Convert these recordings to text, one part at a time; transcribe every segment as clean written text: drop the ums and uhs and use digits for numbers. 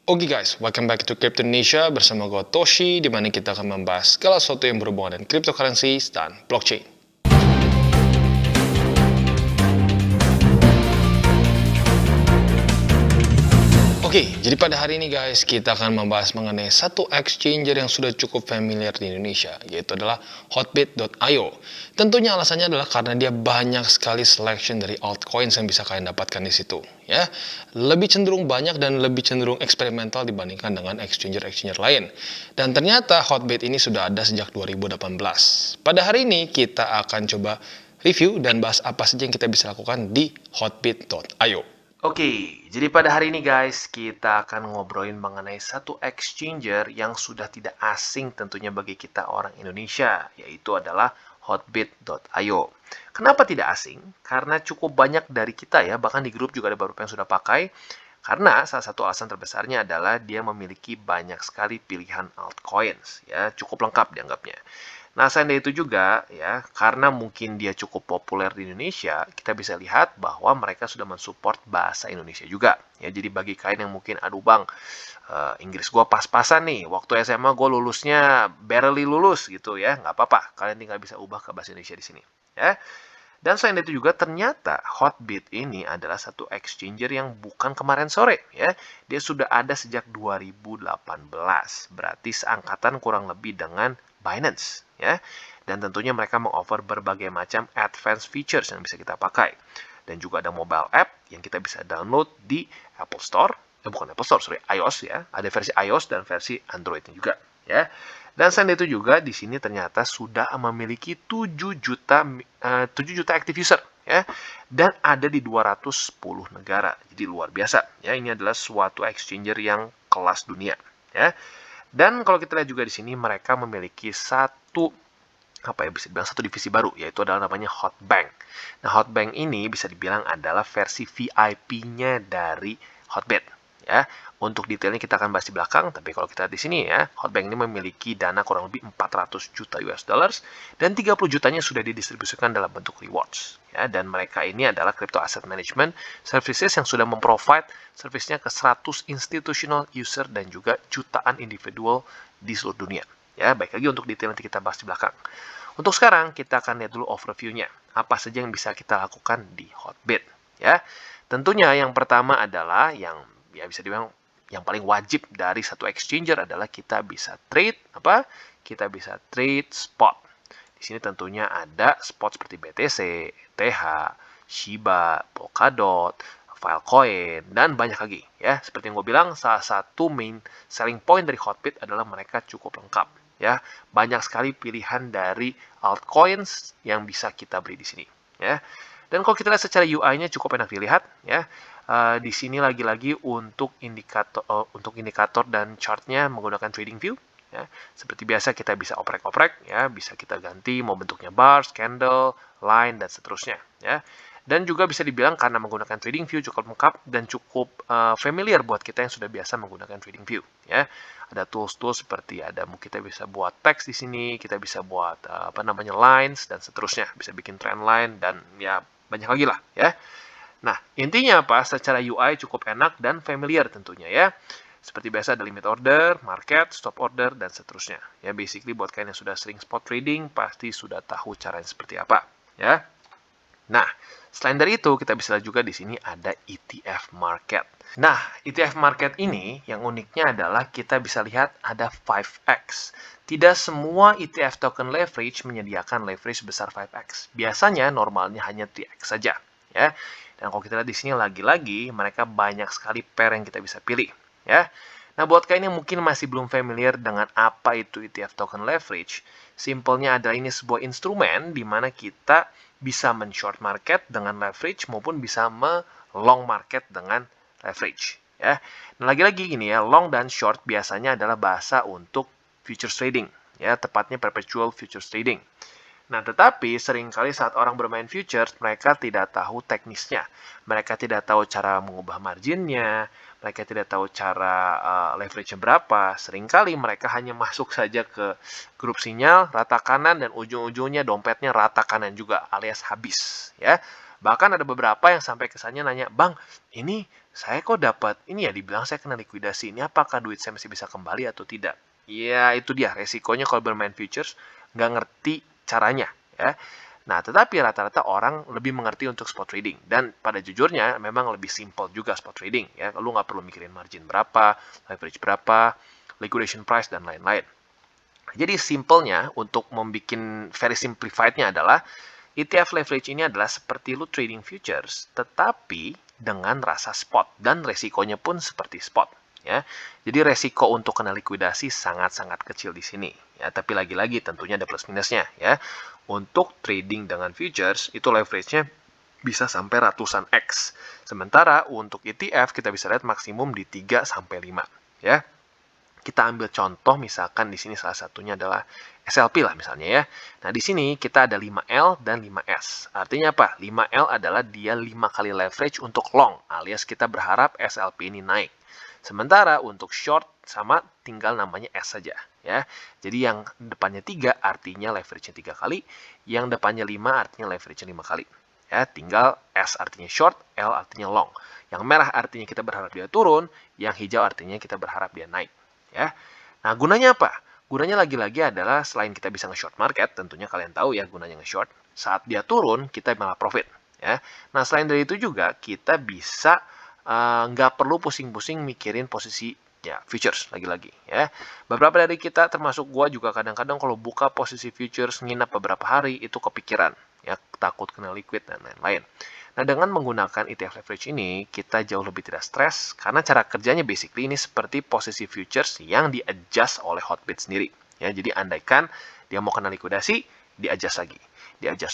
Oke guys, welcome back to Crypto Indonesia bersama gue Toshi, di mana kita akan membahas segala sesuatu yang berhubungan dengan cryptocurrency dan blockchain. Oke, jadi pada hari ini guys, kita akan membahas mengenai satu exchanger yang sudah cukup familiar di Indonesia, yaitu adalah Hotbit.io. Tentunya alasannya adalah karena dia banyak sekali selection dari altcoins yang bisa kalian dapatkan di situ. Ya, lebih cenderung banyak dan lebih cenderung eksperimental dibandingkan dengan exchanger-exchanger lain. Dan ternyata Hotbit ini sudah ada sejak 2018. Pada hari ini kita akan coba review dan bahas apa saja yang kita bisa lakukan di Hotbit.io. Oke, jadi pada hari ini guys, kita akan ngobrolin mengenai satu exchanger yang sudah tidak asing tentunya bagi kita orang Indonesia, yaitu adalah Hotbit.io. Kenapa tidak asing? Karena cukup banyak dari kita ya, bahkan di grup juga ada beberapa yang sudah pakai, karena salah satu alasan terbesarnya adalah dia memiliki banyak sekali pilihan altcoins, ya cukup lengkap dianggapnya. Nah, selain dari itu juga, ya, karena mungkin dia cukup populer di Indonesia, kita bisa lihat bahwa mereka sudah mensupport bahasa Indonesia juga. Ya, jadi bagi kalian yang mungkin, aduh bang, Inggris gue pas-pasan nih, waktu SMA gue lulusnya barely lulus gitu ya, nggak apa-apa, kalian tinggal bisa ubah ke bahasa Indonesia di sini. Ya. Dan selain itu juga ternyata Hotbit ini adalah satu exchanger yang bukan kemarin sore ya. Dia sudah ada sejak 2018. Berarti seangkatan kurang lebih dengan Binance ya. Dan tentunya mereka mengoffer berbagai macam advanced features yang bisa kita pakai. Dan juga ada mobile app yang kita bisa download di Apple Store. Bukan Apple Store, sorry, iOS ya. Ada versi iOS dan versi Android juga ya. Dan selain itu juga di sini ternyata sudah memiliki 7 juta active user ya, dan ada di 210 negara. Jadi luar biasa ya, ini adalah suatu exchanger yang kelas dunia ya. Dan kalau kita lihat juga di sini mereka memiliki satu satu divisi baru, yaitu adalah namanya Hotbank. Nah, Hotbank ini bisa dibilang adalah versi VIP-nya dari Hotbit ya. Untuk detailnya kita akan bahas di belakang, tapi kalau kita lihat di sini ya, Hotbank ini memiliki dana kurang lebih 400 juta US dollars dan 30 jutanya sudah didistribusikan dalam bentuk rewards ya. Dan mereka ini adalah crypto asset management services yang sudah memprovide servisnya ke 100 institutional user dan juga jutaan individual di seluruh dunia. Ya, baik lagi untuk detail nanti kita bahas di belakang. Untuk sekarang kita akan lihat dulu overview-nya. Apa saja yang bisa kita lakukan di Hotbit ya. Tentunya yang pertama adalah yang ya bisa dibilang yang paling wajib dari satu exchanger adalah kita bisa trade apa? Kita bisa trade spot. Di sini tentunya ada spot seperti BTC, TH, Shiba, Polkadot, Filecoin, dan banyak lagi ya. Seperti yang gue bilang, salah satu main selling point dari Hotbit adalah mereka cukup lengkap ya. Banyak sekali pilihan dari altcoins yang bisa kita beli di sini ya. Dan kalau kita lihat secara UI-nya cukup enak dilihat ya. Di sini lagi-lagi untuk indikator dan chartnya menggunakan trading view ya. Seperti biasa kita bisa oprek-oprek ya, bisa kita ganti mau bentuknya bars, candle, line dan seterusnya ya. Dan juga bisa dibilang karena menggunakan trading view cukup lengkap dan cukup familiar buat kita yang sudah biasa menggunakan trading view ya. Ada tools-tools seperti kita bisa buat teks di sini, kita bisa buat lines dan seterusnya, bisa bikin trend line dan ya banyak lagi lah ya. Nah, intinya apa? Secara UI cukup enak dan familiar tentunya ya. Seperti biasa ada limit order, market, stop order, dan seterusnya. Ya, basically buat kalian yang sudah sering spot trading, pasti sudah tahu caranya seperti apa. Ya. Nah, selain dari itu, kita bisa lihat juga di sini ada ETF market. Nah, ETF market ini yang uniknya adalah kita bisa lihat ada 5x. Tidak semua ETF token leverage menyediakan leverage sebesar 5x. Biasanya normalnya hanya 3x saja. Ya. Dan kalau kita lihat di sini lagi-lagi mereka banyak sekali pair yang kita bisa pilih ya. Nah, buat kalian yang mungkin masih belum familiar dengan apa itu ETF token leverage, simpelnya adalah ini sebuah instrumen di mana kita bisa men-short market dengan leverage maupun bisa me-long market dengan leverage ya. Nah, lagi-lagi gini ya, long dan short biasanya adalah bahasa untuk futures trading ya, tepatnya perpetual futures trading. Nah, tetapi seringkali saat orang bermain futures, mereka tidak tahu teknisnya. Mereka tidak tahu cara mengubah marginnya, mereka tidak tahu cara leverage-nya berapa. Seringkali mereka hanya masuk saja ke grup sinyal, rata kanan, dan ujung-ujungnya dompetnya rata kanan juga, alias habis. Ya. Bahkan ada beberapa yang sampai kesannya nanya, "Bang, ini saya kok dapat ini ya, dibilang saya kena likuidasi. Ini apakah duit saya masih bisa kembali atau tidak?" Ya, itu dia resikonya kalau bermain futures, nggak ngerti caranya, ya. Nah, tetapi rata-rata orang lebih mengerti untuk spot trading. Dan pada jujurnya, memang lebih simple juga spot trading, ya. Lu nggak perlu mikirin margin berapa, leverage berapa, liquidation price, dan lain-lain. Jadi simpelnya untuk membuat very simplified-nya adalah ETF leverage ini adalah seperti lu trading futures, tetapi dengan rasa spot dan resikonya pun seperti spot. Ya, jadi resiko untuk kena likuidasi sangat-sangat kecil di sini. Ya, tapi lagi-lagi tentunya ada plus minusnya. Ya, untuk trading dengan futures itu leverage-nya bisa sampai ratusan X. Sementara untuk ETF kita bisa lihat maksimum di 3 sampai 5. Ya, kita ambil contoh misalkan di sini salah satunya adalah SLP lah misalnya ya. Nah, di sini kita ada 5L dan 5S. Artinya apa? 5L adalah dia 5 kali leverage untuk long, alias kita berharap SLP ini naik. Sementara untuk short sama tinggal namanya S saja ya. Jadi yang depannya 3 artinya leverage-nya 3 kali, yang depannya 5 artinya leverage-nya 5 kali. Ya, tinggal S artinya short, L artinya long. Yang merah artinya kita berharap dia turun, yang hijau artinya kita berharap dia naik. Ya. Nah, gunanya apa? Gunanya lagi-lagi adalah selain kita bisa nge-short market, tentunya kalian tahu ya gunanya nge-short, saat dia turun kita malah profit. Ya. Nah, selain dari itu juga kita bisa nggak perlu pusing-pusing mikirin posisi ya futures lagi-lagi ya. Beberapa dari kita termasuk gua juga kadang-kadang kalau buka posisi futures nginap beberapa hari itu kepikiran ya, takut kena liquid dan lain-lain. Nah, dengan menggunakan ETF leverage ini, kita jauh lebih tidak stres karena cara kerjanya basically ini seperti posisi futures yang di-adjust oleh Hotbit sendiri. Ya, jadi andaikan dia mau kena likuidasi, di-adjust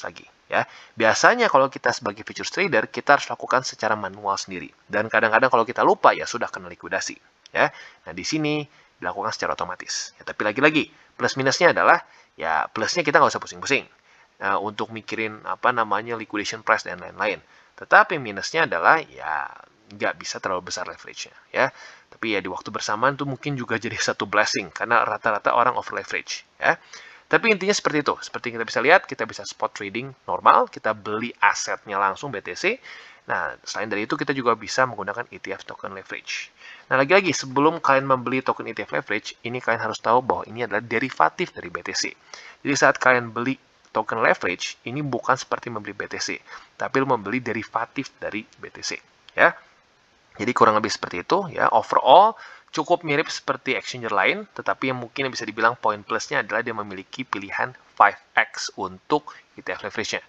lagi, ya. Biasanya kalau kita sebagai futures trader, kita harus lakukan secara manual sendiri. Dan kadang-kadang kalau kita lupa ya sudah kena likuidasi, ya. Nah, di sini dilakukan secara otomatis. Ya, tapi lagi-lagi plus minusnya adalah ya plusnya kita nggak usah pusing-pusing untuk mikirin apa namanya liquidation price dan lain-lain. Tetapi minusnya adalah ya nggak bisa terlalu besar leverage-nya ya. Tapi ya di waktu bersamaan tuh mungkin juga jadi satu blessing karena rata-rata orang over leverage ya. Tapi intinya seperti itu. Seperti kita bisa lihat, kita bisa spot trading normal, kita beli asetnya langsung BTC. Nah, selain dari itu kita juga bisa menggunakan ETF token leverage. Nah, lagi-lagi sebelum kalian membeli token ETF leverage, ini kalian harus tahu bahwa ini adalah derivatif dari BTC. Jadi saat kalian beli token leverage, ini bukan seperti membeli BTC, tapi lu membeli derivatif dari BTC, ya. Jadi kurang lebih seperti itu, ya. Overall, cukup mirip seperti exchanger lain, tetapi yang mungkin bisa dibilang poin plusnya adalah dia memiliki pilihan 5X untuk ETF leverage-nya.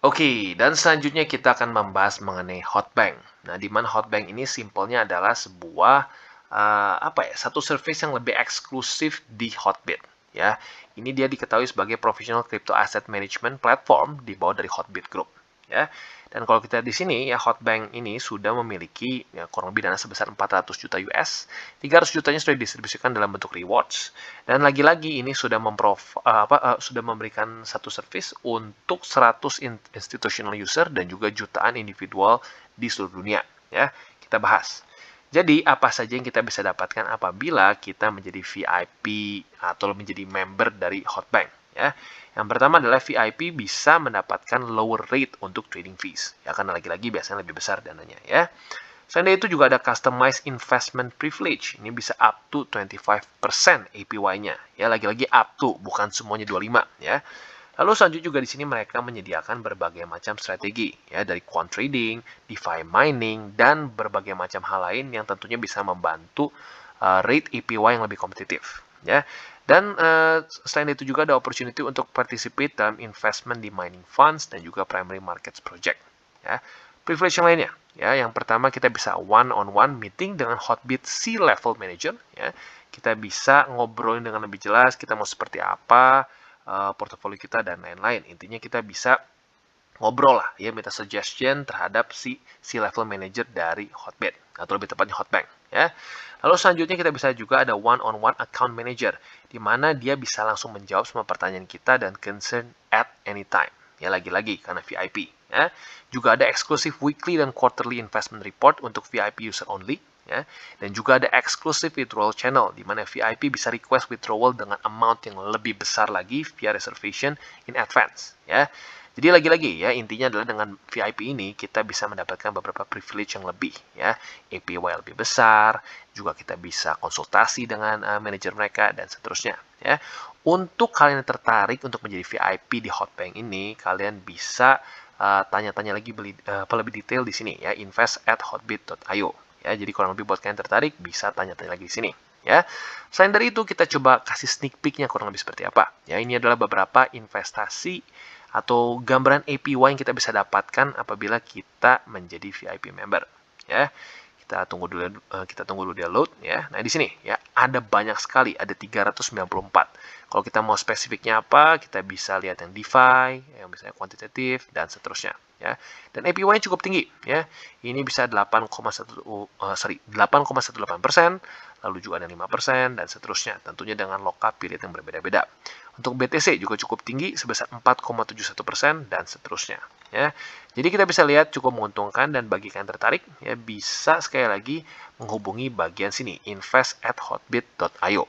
Oke, dan selanjutnya kita akan membahas mengenai Hotbank. Nah, di mana Hotbank ini simpelnya adalah sebuah satu service yang lebih eksklusif di Hotbit. Ya, ini dia diketahui sebagai professional crypto asset management platform di bawah dari Hotbit Group. Ya, dan kalau kita di sini ya Hotbank ini sudah memiliki ya, kurang lebih dana sebesar 400 juta US, 300 jutanya sudah didistribusikan dalam bentuk rewards, dan lagi-lagi ini sudah sudah memberikan satu service untuk 100 institutional user dan juga jutaan individual di seluruh dunia. Ya, kita bahas. Jadi, apa saja yang kita bisa dapatkan apabila kita menjadi VIP atau menjadi member dari Hotbank? Ya, yang pertama adalah VIP bisa mendapatkan lower rate untuk trading fees. Ya, karena lagi-lagi biasanya lebih besar dananya. Ya. Selain itu juga ada customized investment privilege. Ini bisa up to 25% APY-nya. Ya, lagi-lagi up to, bukan semuanya 25. Ya. Lalu selanjutnya juga di sini mereka menyediakan berbagai macam strategi, ya, dari quant trading, DeFi mining, dan berbagai macam hal lain yang tentunya bisa membantu rate APY yang lebih kompetitif, ya. Dan selain itu juga ada opportunity untuk participate dalam investment di mining funds dan juga primary markets project, ya. Privilege yang lainnya, ya, yang pertama kita bisa one-on-one meeting dengan Hotbit C-level manager, ya. Kita bisa ngobrolin dengan lebih jelas kita mau seperti apa, portofolio kita dan lain-lain. Intinya kita bisa ngobrol lah ya, minta suggestion terhadap si level manager dari Hotbit atau lebih tepatnya Hotbank ya. Lalu selanjutnya kita bisa juga ada one-on-one account manager di mana dia bisa langsung menjawab semua pertanyaan kita dan concern at any time. Ya, lagi-lagi karena VIP ya. Juga ada eksklusif weekly dan quarterly investment report untuk VIP user only. Ya, dan juga ada exclusive withdrawal channel di mana VIP bisa request withdrawal dengan amount yang lebih besar lagi via reservation in advance ya. Jadi lagi-lagi ya, intinya adalah dengan VIP ini kita bisa mendapatkan beberapa privilege yang lebih ya, APY lebih besar, juga kita bisa konsultasi dengan manajer mereka dan seterusnya ya. Untuk kalian yang tertarik untuk menjadi VIP di Hotbank ini, kalian bisa tanya-tanya lagi lebih detail di sini ya, invest@hotbit.io ya. Jadi kurang lebih buat kalian tertarik bisa tanya-tanya lagi di sini ya. Selain dari itu kita coba kasih sneak peek-nya kurang lebih seperti apa. Ya, ini adalah beberapa investasi atau gambaran APY yang kita bisa dapatkan apabila kita menjadi VIP member ya. Kita tunggu dulu dia load ya. Nah, di sini ya ada banyak sekali, ada 394. Kalau kita mau spesifiknya apa, kita bisa lihat yang DeFi, yang misalnya kuantitatif dan seterusnya ya. Dan APY-nya cukup tinggi ya. Ini bisa 8,18%, lalu juga ada 5% dan seterusnya. Tentunya dengan lockup period yang berbeda-beda. Untuk BTC juga cukup tinggi sebesar 4,71% dan seterusnya ya. Jadi kita bisa lihat cukup menguntungkan dan bagi kalian tertarik ya bisa sekali lagi menghubungi bagian sini invest@hotbit.io.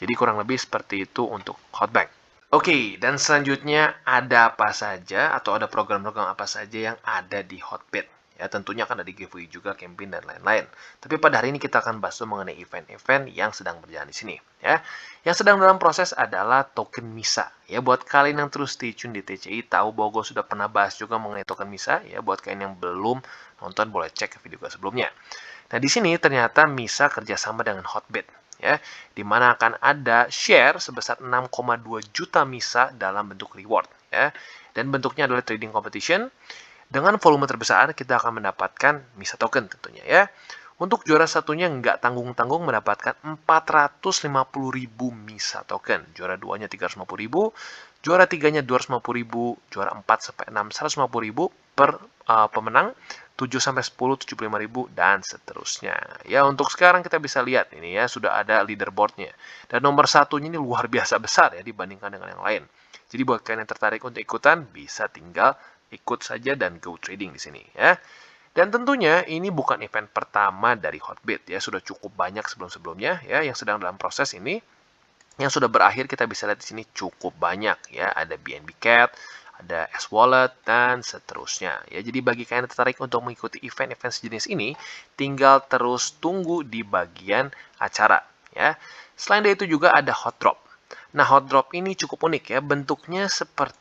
Jadi kurang lebih seperti itu untuk Hotbank. Oke, dan selanjutnya ada apa saja atau ada program-program apa saja yang ada di Hotbit. Ya, tentunya akan ada giveaway juga, campaign, dan lain-lain. Tapi pada hari ini kita akan bahas mengenai event-event yang sedang berjalan di sini. Ya. Yang sedang dalam proses adalah token MISA. Ya, buat kalian yang terus stay tune di TCI, tahu bahwa gue sudah pernah bahas juga mengenai token MISA. Ya, buat kalian yang belum nonton, boleh cek ke video gue sebelumnya. Nah, di sini ternyata MISA kerjasama dengan Hotbit. Ya, di mana akan ada share sebesar 6,2 juta MISA dalam bentuk reward. Ya. Dan bentuknya adalah trading competition. Dengan volume terbesar, kita akan mendapatkan MISA token tentunya ya. Untuk juara satunya nggak tanggung-tanggung mendapatkan 450.000 MISA token. Juara 2-nya 350.000, juara 3-nya 250.000, juara 4 sampai 6 150.000 per pemenang, 7 sampai 10 75.000 dan seterusnya. Ya, untuk sekarang kita bisa lihat ini ya sudah ada leaderboardnya. Dan nomor satunya ini luar biasa besar ya dibandingkan dengan yang lain. Jadi buat kalian yang tertarik untuk ikutan bisa tinggal ikut saja dan go trading di sini ya. Dan tentunya ini bukan event pertama dari Hotbit ya, sudah cukup banyak sebelum-sebelumnya ya yang sedang dalam proses ini. Yang sudah berakhir kita bisa lihat di sini cukup banyak ya, ada BNB Cat, ada S Wallet dan seterusnya. Ya, jadi bagi kalian yang tertarik untuk mengikuti event-event sejenis ini, tinggal terus tunggu di bagian acara ya. Selain dari itu juga ada hot drop. Nah, hot drop ini cukup unik ya, bentuknya seperti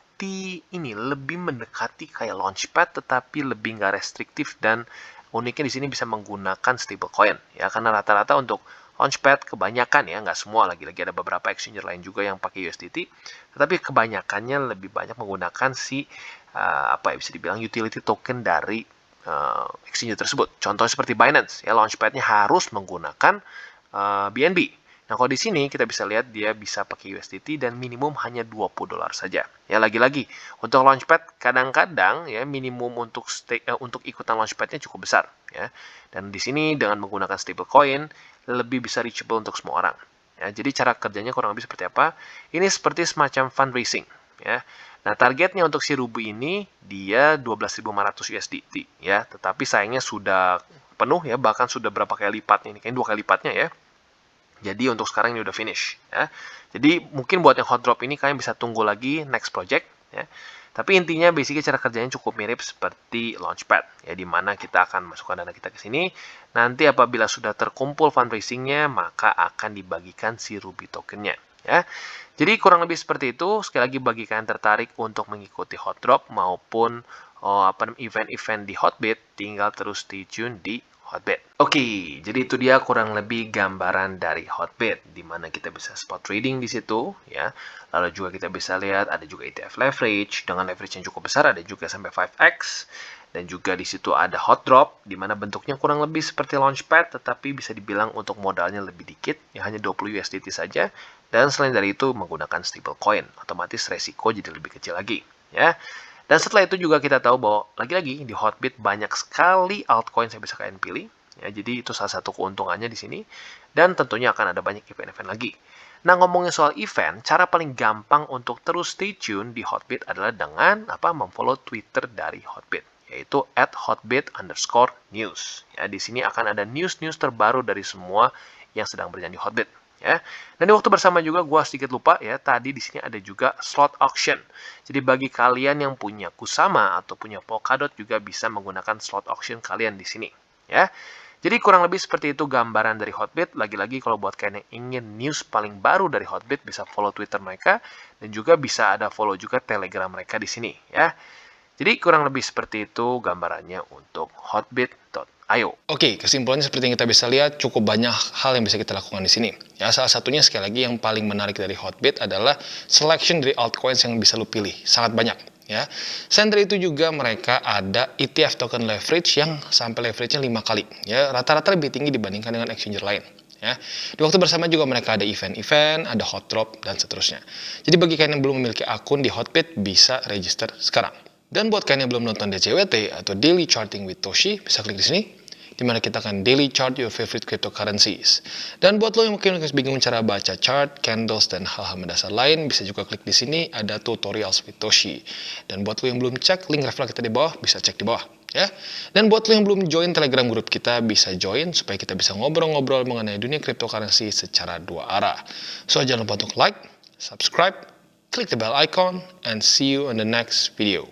ini lebih mendekati kayak launchpad tetapi lebih nggak restriktif dan uniknya di sini bisa menggunakan stablecoin ya karena rata-rata untuk launchpad kebanyakan ya nggak semua lagi-lagi ada beberapa exchanger lain juga yang pakai USDT tetapi kebanyakannya lebih banyak menggunakan si apa ya bisa dibilang utility token dari exchanger tersebut contohnya seperti Binance ya launchpadnya harus menggunakan BNB. Nah, kalau di sini kita bisa lihat dia bisa pakai USDT dan minimum hanya $20 saja. Ya, lagi-lagi untuk launchpad kadang-kadang ya minimum untuk untuk ikutan launchpadnya cukup besar ya. Dan di sini dengan menggunakan stablecoin lebih bisa reachable untuk semua orang. Ya, jadi cara kerjanya kurang lebih seperti apa? Ini seperti semacam fundraising ya. Nah, targetnya untuk si Ruby ini dia 12.500 USDT ya, tetapi sayangnya sudah penuh ya, bahkan sudah berapa kali lipatnya ini, kayaknya 2 kali lipatnya ya. Jadi untuk sekarang ini udah finish ya. Jadi mungkin buat yang hot drop ini kalian bisa tunggu lagi next project ya. Tapi intinya basically cara kerjanya cukup mirip seperti Launchpad ya di mana kita akan masukkan dana kita ke sini. Nanti apabila sudah terkumpul fundraisingnya maka akan dibagikan si Ruby tokennya ya. Jadi kurang lebih seperti itu. Sekali lagi bagi kalian tertarik untuk mengikuti hot drop maupun event-event di Hotbit tinggal terus stay tune di Hotbit. Oke, jadi itu dia kurang lebih gambaran dari Hotbit, di mana kita bisa spot trading di situ, ya. Lalu juga kita bisa lihat ada juga ETF leverage dengan leverage yang cukup besar, ada juga sampai 5x, dan juga di situ ada hot drop, di mana bentuknya kurang lebih seperti launchpad, tetapi bisa dibilang untuk modalnya lebih dikit, ya hanya 20 USDT saja. Dan selain dari itu menggunakan stablecoin, otomatis resiko jadi lebih kecil lagi, ya. Dan setelah itu juga kita tahu bahwa lagi-lagi di Hotbit banyak sekali altcoin yang bisa kalian pilih. Ya, jadi itu salah satu keuntungannya di sini. Dan tentunya akan ada banyak event-event lagi. Nah, ngomongin soal event, cara paling gampang untuk terus stay tune di Hotbit adalah dengan memfollow Twitter dari Hotbit, yaitu @hotbit_news. Ya, di sini akan ada news-news terbaru dari semua yang sedang berjalan di Hotbit. ya. Dan di waktu bersama juga gua sedikit lupa ya, tadi di sini ada juga slot auction. Jadi bagi kalian yang punya Kusama atau punya Polkadot juga bisa menggunakan slot auction kalian di sini, ya. Jadi kurang lebih seperti itu gambaran dari Hotbit. Lagi-lagi kalau buat kalian yang ingin news paling baru dari Hotbit bisa follow Twitter mereka dan juga bisa ada follow juga Telegram mereka di sini, ya. Jadi kurang lebih seperti itu gambarannya untuk hotbit.io. Oke, kesimpulannya seperti yang kita bisa lihat, cukup banyak hal yang bisa kita lakukan di sini. Ya, salah satunya sekali lagi yang paling menarik dari Hotbit adalah selection dari altcoins yang bisa lu pilih. Sangat banyak. Ya, selain dari itu juga mereka ada ETF token leverage yang sampai leverage-nya 5 kali. Ya, rata-rata lebih tinggi dibandingkan dengan exchanger lain. Ya, di waktu bersama juga mereka ada event-event, ada hot drop, dan seterusnya. Jadi bagi kalian yang belum memiliki akun di Hotbit, bisa register sekarang. Dan buat kalian yang belum nonton DCWT atau Daily Charting with Toshi, bisa klik di sini, di mana kita akan daily chart your favorite cryptocurrencies. Dan buat lo yang mungkin bingung cara baca chart, candles, dan hal-hal mendasar lain, bisa juga klik di sini, ada tutorials with Toshi. Dan buat lo yang belum cek, link referral kita di bawah, bisa cek di bawah. Ya. Dan buat lo yang belum join Telegram grup kita, bisa join supaya kita bisa ngobrol-ngobrol mengenai dunia cryptocurrency secara dua arah. So jangan lupa untuk like, subscribe, click the bell icon, and see you in the next video.